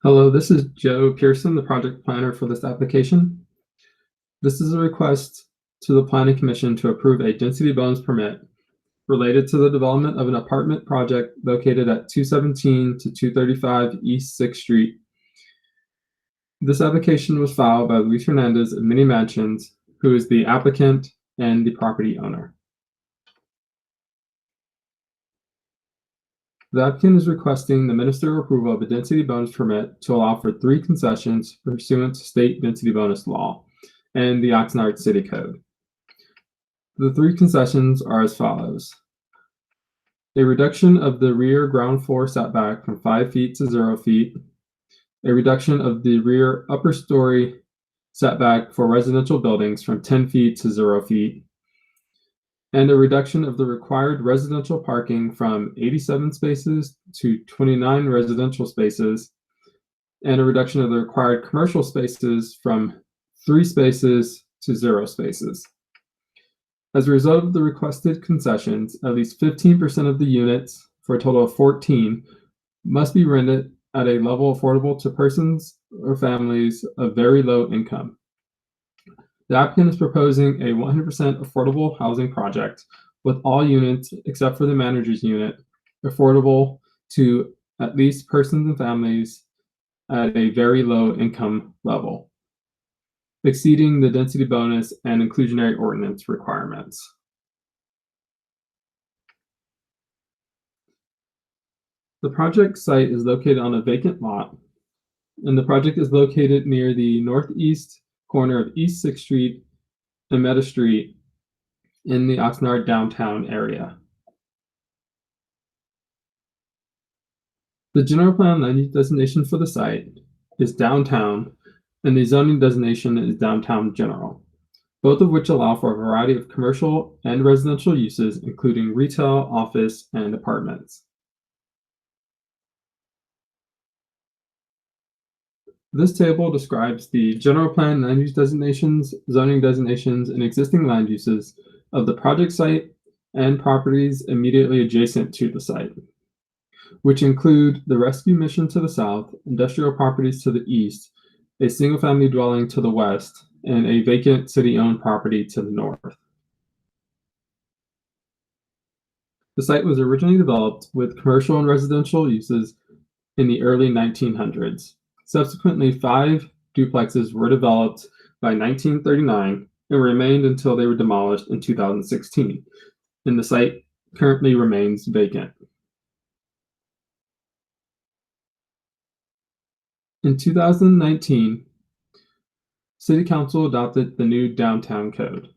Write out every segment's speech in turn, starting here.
Hello, this is Joe Pearson, the project planner for this application. This is a request to the Planning Commission to approve a density bonus permit related to the development of an apartment project located at 217 to 235 East 6th Street. This application was filed by Luis Hernandez of Mini Mansions, who is the applicant and the property owner. The applicant is requesting the ministerial approval of a density bonus permit to allow for 3 concessions pursuant to state density bonus law and the Oxnard City Code. The 3 concessions are as follows: a reduction of the rear ground floor setback from 5 feet to 0 feet, a reduction of the rear upper story setback for residential buildings from 10 feet to 0 feet, and a reduction of the required residential parking from 87 spaces to 29 residential spaces, and a reduction of the required commercial spaces from 3 spaces to 0 spaces. As a result of the requested concessions, at least 15% of the units, for a total of 14, must be rented at a level affordable to persons or families of very low income. The applicant is proposing a 100% affordable housing project with all units, except for the manager's unit, affordable to at least persons and families at a very low income level, exceeding the density bonus and inclusionary ordinance requirements. The project site is located on a vacant lot, and the project is located near the northeast corner of East 6th Street and Meta Street in the Oxnard downtown area. The general plan land use designation for the site is downtown, and the zoning designation is downtown general, both of which allow for a variety of commercial and residential uses, including retail, office, and apartments. This table describes the general plan land use designations, zoning designations, and existing land uses of the project site and properties immediately adjacent to the site, which include the rescue mission to the south, industrial properties to the east, a single-family dwelling to the west, and a vacant city-owned property to the north. The site was originally developed with commercial and residential uses in the early 1900s. Subsequently, 5 duplexes were developed by 1939 and remained until they were demolished in 2016, and the site currently remains vacant. In 2019, City Council adopted the new Downtown Code.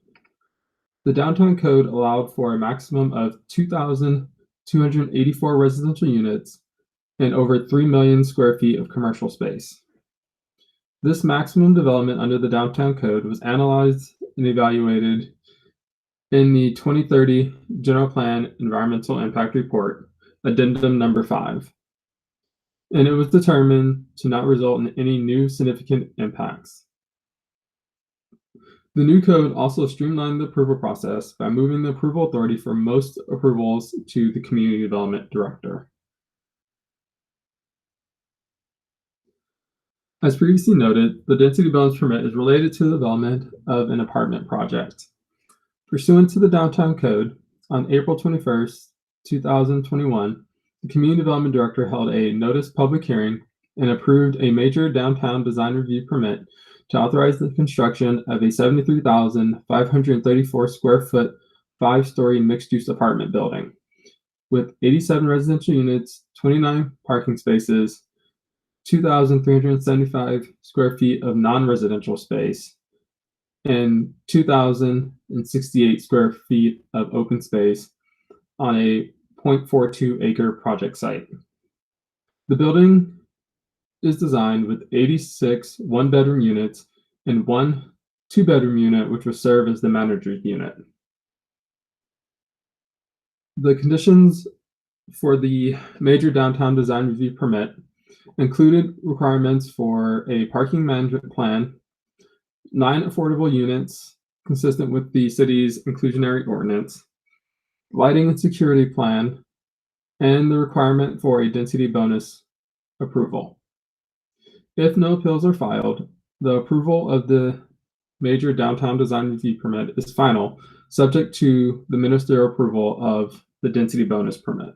The Downtown Code allowed for a maximum of 2,284 residential units and over 3 million square feet of commercial space. This maximum development under the Downtown Code was analyzed and evaluated in the 2030 General Plan Environmental Impact Report, Addendum Number 5, and it was determined to not result in any new significant impacts. The new code also streamlined the approval process by moving the approval authority for most approvals to the Community Development Director. As previously noted, the density bonus permit is related to the development of an apartment project. Pursuant to the Downtown Code, on April 21st, 2021, the Community Development Director held a notice public hearing and approved a major downtown design review permit to authorize the construction of a 73,534 square foot, 5-story mixed-use apartment building with 87 residential units, 29 parking spaces, 2,375 square feet of non-residential space, and 2,068 square feet of open space on a 0.42 acre project site. The building is designed with 86 one-bedroom units and 1 two-bedroom unit, which will serve as the manager's unit. The conditions for the major downtown design review permit included requirements for a parking management plan, 9 affordable units consistent with the city's inclusionary ordinance, lighting and security plan, and the requirement for a density bonus approval. If no appeals are filed, the approval of the major downtown design review permit is final, subject to the ministerial approval of the density bonus permit.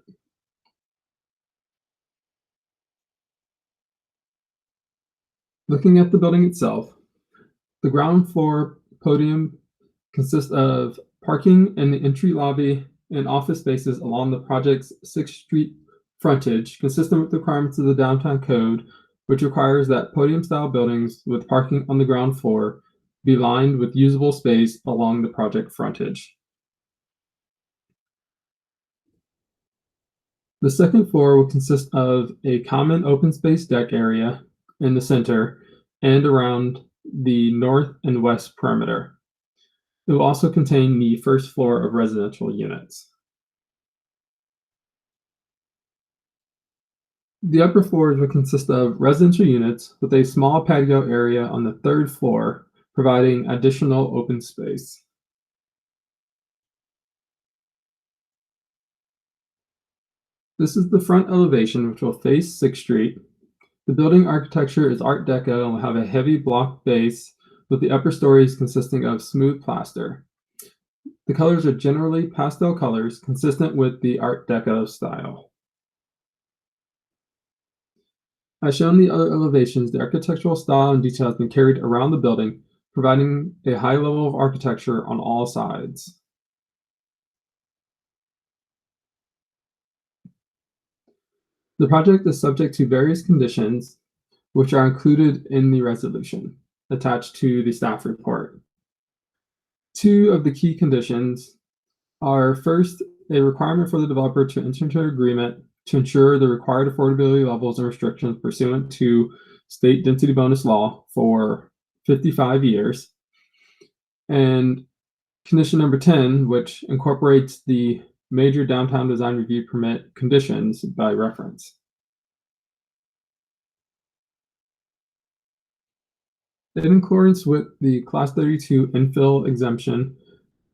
Looking at the building itself, the ground floor podium consists of parking in the entry lobby and office spaces along the project's 6th Street frontage, consistent with the requirements of the downtown code, which requires that podium-style buildings with parking on the ground floor be lined with usable space along the project frontage. The second floor will consist of a common open space deck area in the center and around the north and west perimeter. It will also contain the first floor of residential units. The upper floors will consist of residential units with a small patio area on the third floor, providing additional open space. This is the front elevation, which will face 6th Street. The building architecture is Art Deco and will have a heavy block base, with the upper stories consisting of smooth plaster. The colors are generally pastel colors, consistent with the Art Deco style. As shown in the other elevations, the architectural style and detail has been carried around the building, providing a high level of architecture on all sides. The project is subject to various conditions, which are included in the resolution attached to the staff report. Two of the key conditions are, first, a requirement for the developer to enter into an agreement to ensure the required affordability levels and restrictions pursuant to state density bonus law for 55 years. And condition number 10, which incorporates the major downtown design review permit conditions by reference. In accordance with the Class 32 infill exemption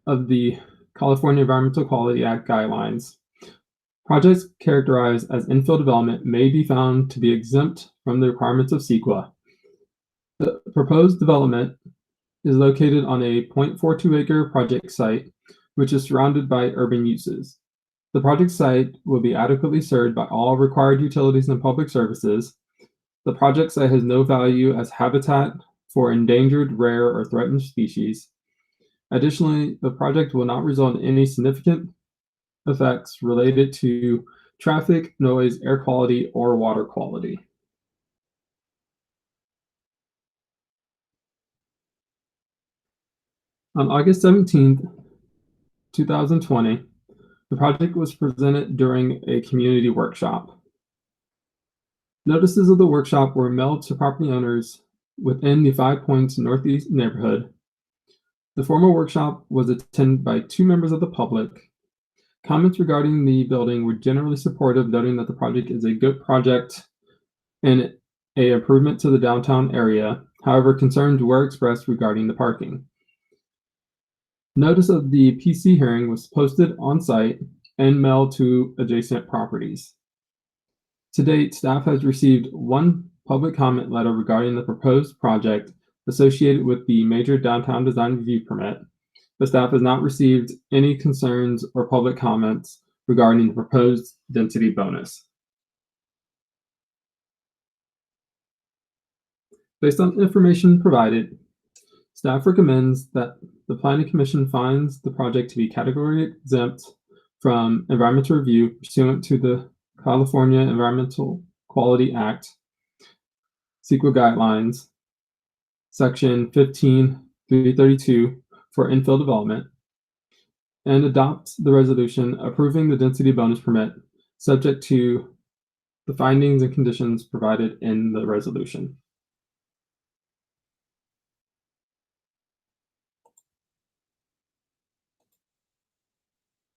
of the California Environmental Quality Act guidelines, projects characterized as infill development may be found to be exempt from the requirements of CEQA. The proposed development is located on a 0.42-acre project site, which is surrounded by urban uses. The project site will be adequately served by all required utilities and public services. The project site has no value as habitat for endangered, rare, or threatened species. Additionally, the project will not result in any significant effects related to traffic, noise, air quality, or water quality. On August 17th, 2020, the project was presented during a community workshop. Notices of the workshop were mailed to property owners within the 5 Points Northeast neighborhood. The formal workshop was attended by 2 members of the public. Comments regarding the building were generally supportive, noting that the project is a good project and an improvement to the downtown area. However, concerns were expressed regarding the parking. Notice of the PC hearing was posted on site and mailed to adjacent properties. To date, staff has received 1 public comment letter regarding the proposed project associated with the major downtown design review permit. The staff has not received any concerns or public comments regarding the proposed density bonus. Based on information provided, staff recommends that the Planning Commission finds the project to be category exempt from environmental review pursuant to the California Environmental Quality Act, CEQA guidelines, section 15.332 for infill development, and adopt the resolution approving the density bonus permit subject to the findings and conditions provided in the resolution.